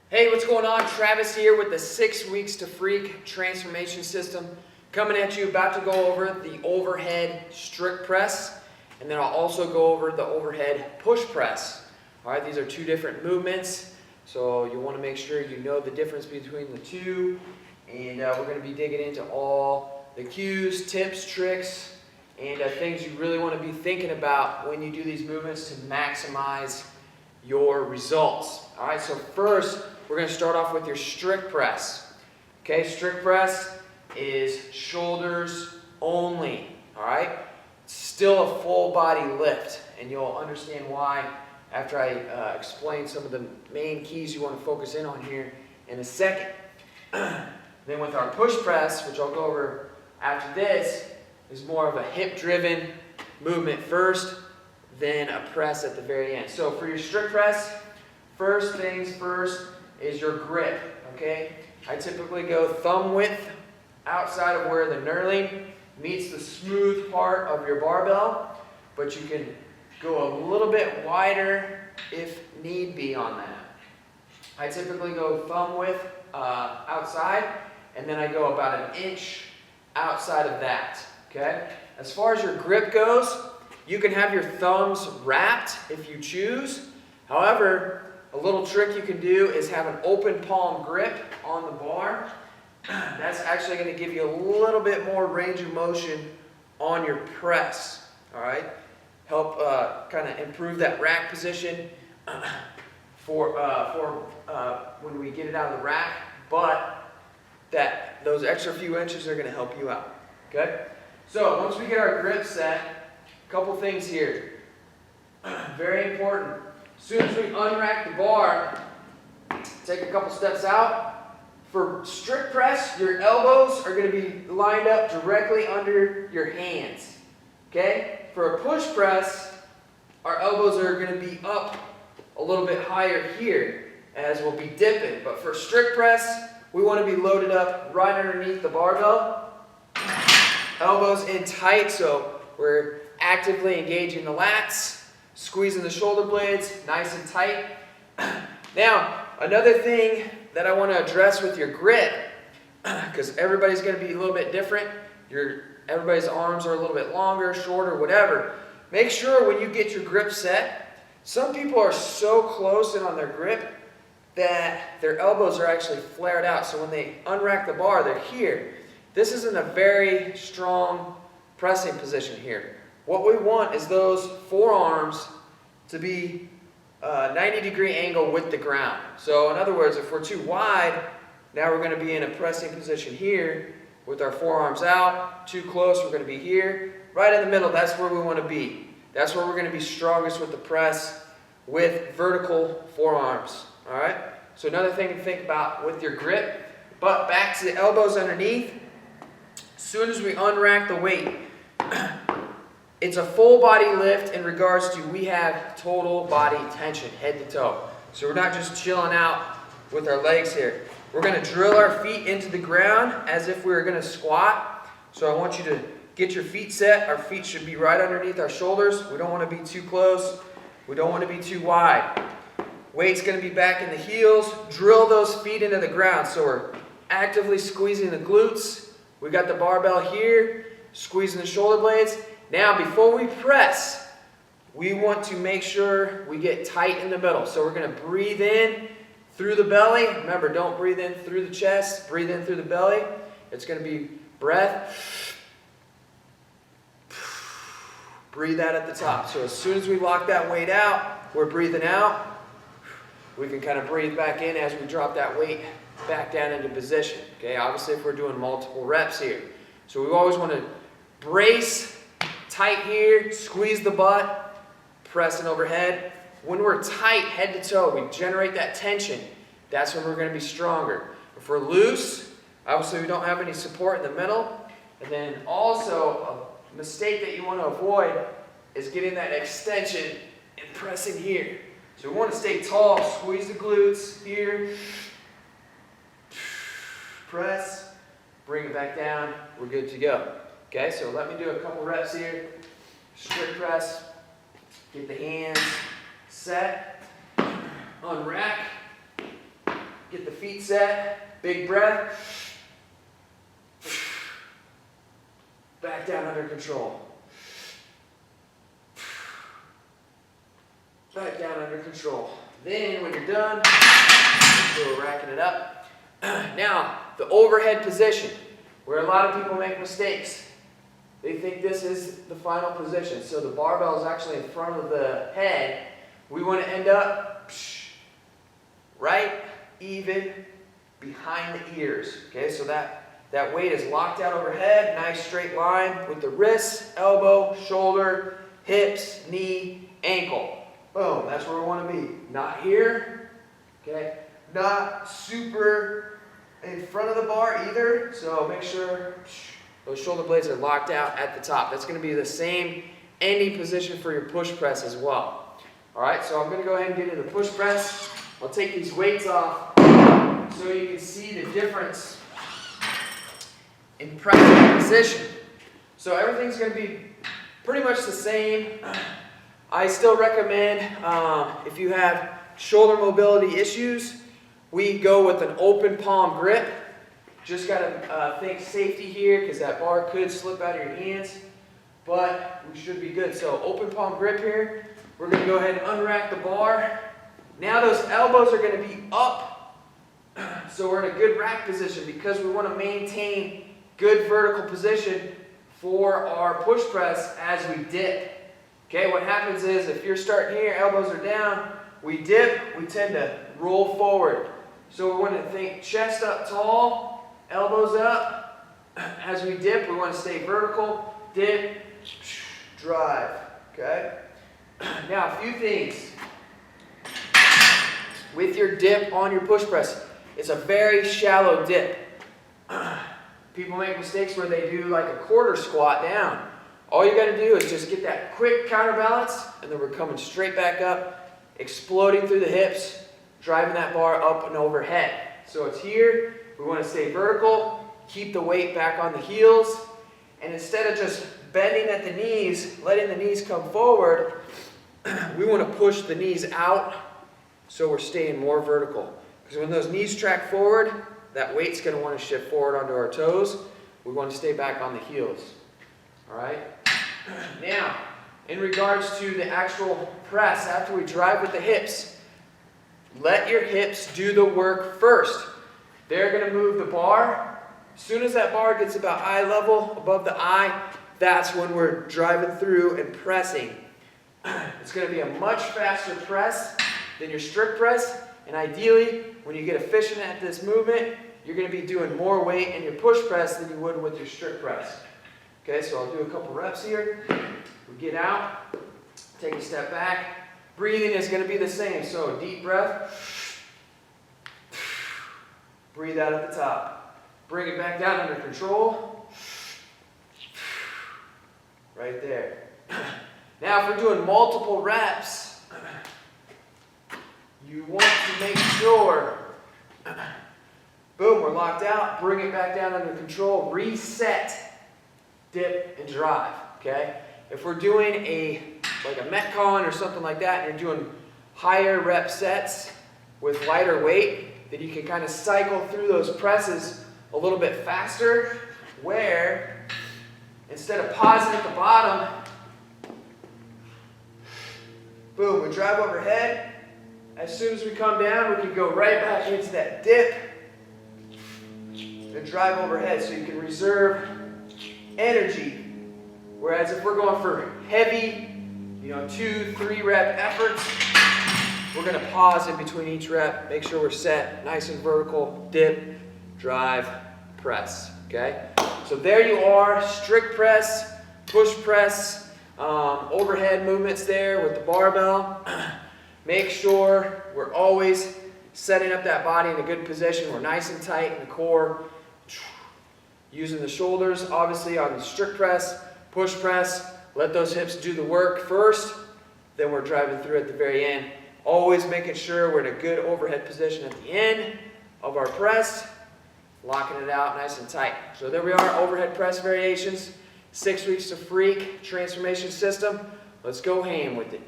Hey, what's going on? Travis here with the 6 Weeks to Freak transformation system. Coming at you, about to go over the overhead strict press, and then I'll also go over the overhead push press. All right, these are two different movements, so you want to make sure you know the difference between the two, and we're going to be digging into all the cues, tips, tricks, and things you really want to be thinking about when you do these movements to maximize your results. All right, so first, we're going to start off with your strict press. Okay, strict press is shoulders only. All right, still a full body lift, and you'll understand why after I explain some of the main keys you want to focus in on here in a second. Then with our push press, which I'll go over after this, is more of a hip-driven movement first, then a press at the very end. So for your strict press, first things first is your grip, okay? I typically go thumb width outside of where the knurling meets the smooth part of your barbell, but you can go a little bit wider if need be on that. I typically go thumb width outside, and then I go about 1 inch outside of that, okay? As far as your grip goes, you can have your thumbs wrapped if you choose. However, a little trick you can do is have an open palm grip on the bar. That's actually going to give you a little bit more range of motion on your press. All right, help kind of improve that rack position for when we get it out of the rack. But those extra few inches are going to help you out. Okay. So once we get our grip set, a couple things here. Very important. As soon as we unrack the bar, take a couple steps out. For strict press, your elbows are going to be lined up directly under your hands. Okay? For a push press, our elbows are going to be up a little bit higher here, as we'll be dipping. But for strict press, we want to be loaded up right underneath the barbell. Elbows in tight, so we're actively engaging the lats, squeezing the shoulder blades nice and tight. Now, another thing that I want to address with your grip, because everybody's going to be a little bit different. Everybody's arms are a little bit longer, shorter, whatever. Make sure when you get your grip set, some people are so close in on their grip that their elbows are actually flared out. So when they unrack the bar, they're here. This isn't a very strong pressing position here. What we want is those forearms to be 90-degree angle with the ground. So in other words, if we're too wide, now we're going to be in a pressing position here with our forearms out. Too close, we're going to be here. Right in the middle, that's where we want to be. That's where we're going to be strongest with the press with vertical forearms. All right? So another thing to think about with your grip. But back to the elbows underneath. As soon as we unrack the weight, it's a full body lift in regards to we have total body tension, head to toe. So we're not just chilling out with our legs here. We're going to drill our feet into the ground as if we were going to squat. So I want you to get your feet set. Our feet should be right underneath our shoulders. We don't want to be too close. We don't want to be too wide. Weight's going to be back in the heels. Drill those feet into the ground. So we're actively squeezing the glutes. We got the barbell here, squeezing the shoulder blades. Now, before we press, we want to make sure we get tight in the middle. So we're going to breathe in through the belly. Remember, don't breathe in through the chest. Breathe in through the belly. It's going to be breath. Breathe out at the top. So as soon as we lock that weight out, we're breathing out. We can kind of breathe back in as we drop that weight back down into position. Okay, obviously if we're doing multiple reps here. So we always want to brace tight here, squeeze the butt, pressing overhead. When we're tight head to toe, we generate that tension. That's when we're going to be stronger. If we're loose, obviously we don't have any support in the middle. And then also a mistake that you want to avoid is getting that extension and pressing here. So we want to stay tall, squeeze the glutes here. Press, bring it back down, we're good to go. Okay, so let me do a couple reps here. Strict press, get the hands set, unrack, Get the feet set, big breath. Back down under control. Back down under control. Then when you're done, we're racking it up. Now, the overhead position, where a lot of people make mistakes. They think this is the final position. So the barbell is actually in front of the head. We want to end up right even behind the ears. Okay, so that weight is locked out overhead, nice straight line with the wrists, elbow, shoulder, hips, knee, ankle. Boom, that's where we want to be. Not here, okay? Not super in front of the bar either, so make sure those shoulder blades are locked out at the top. That's going to be the same ending position for your push press as well. All right, so I'm going to go ahead and get into the push press. I'll take these weights off so you can see the difference in pressing position. So everything's going to be pretty much the same. I still recommend, if you have shoulder mobility issues, we go with an open palm grip. Just got to think safety here because that bar could slip out of your hands, but we should be good. So open palm grip here. We're going to go ahead and unrack the bar. Now those elbows are going to be up, so we're in a good rack position because we want to maintain good vertical position for our push press as we dip. Okay, what happens is if you're starting here, elbows are down, we dip, we tend to roll forward. So we want to think chest up tall, elbows up. As we dip, we want to stay vertical, dip, drive. Okay? Now, a few things with your dip on your push press. It's a very shallow dip. People make mistakes where they do like a quarter squat down. All you got to do is just get that quick counterbalance, and then we're coming straight back up, exploding through the hips, driving that bar up and overhead. So it's here. We want to stay vertical, keep the weight back on the heels, and instead of just bending at the knees, letting the knees come forward, we want to push the knees out so we're staying more vertical. Because when those knees track forward, that weight's going to want to shift forward onto our toes. We want to stay back on the heels. All right? Now, in regards to the actual press, after we drive with the hips, let your hips do the work first. They're going to move the bar. As soon as that bar gets about eye level, above the eye, that's when we're driving through and pressing. It's going to be a much faster press than your strict press, and ideally, when you get efficient at this movement, you're going to be doing more weight in your push press than you would with your strict press. Okay, so I'll do a couple reps here. We get out, take a step back. Breathing is going to be the same, so deep breath. Breathe out at the top. Bring it back down under control. Right there. Now, if we're doing multiple reps, you want to make sure, boom, we're locked out. Bring it back down under control. Reset, dip, and drive. Okay? If we're doing like a Metcon or something like that, and you're doing higher rep sets with lighter weight, then you can kind of cycle through those presses a little bit faster, where instead of pausing at the bottom, boom, we drive overhead. As soon as we come down, we can go right back into that dip and drive overhead, so you can reserve energy. Whereas if we're going for heavy, 2-3 rep efforts, we're going to pause in between each rep, make sure we're set, nice and vertical, dip, drive, press. Okay? So there you are, strict press, push press, overhead movements there with the barbell. Make sure we're always setting up that body in a good position. We're nice and tight in the core. Using the shoulders, obviously, on the strict press, push press. Let those hips do the work first. Then we're driving through at the very end. Always making sure we're in a good overhead position at the end of our press. Locking it out nice and tight. So there we are, overhead press variations. 6 weeks to freak transformation system. Let's go ham with it.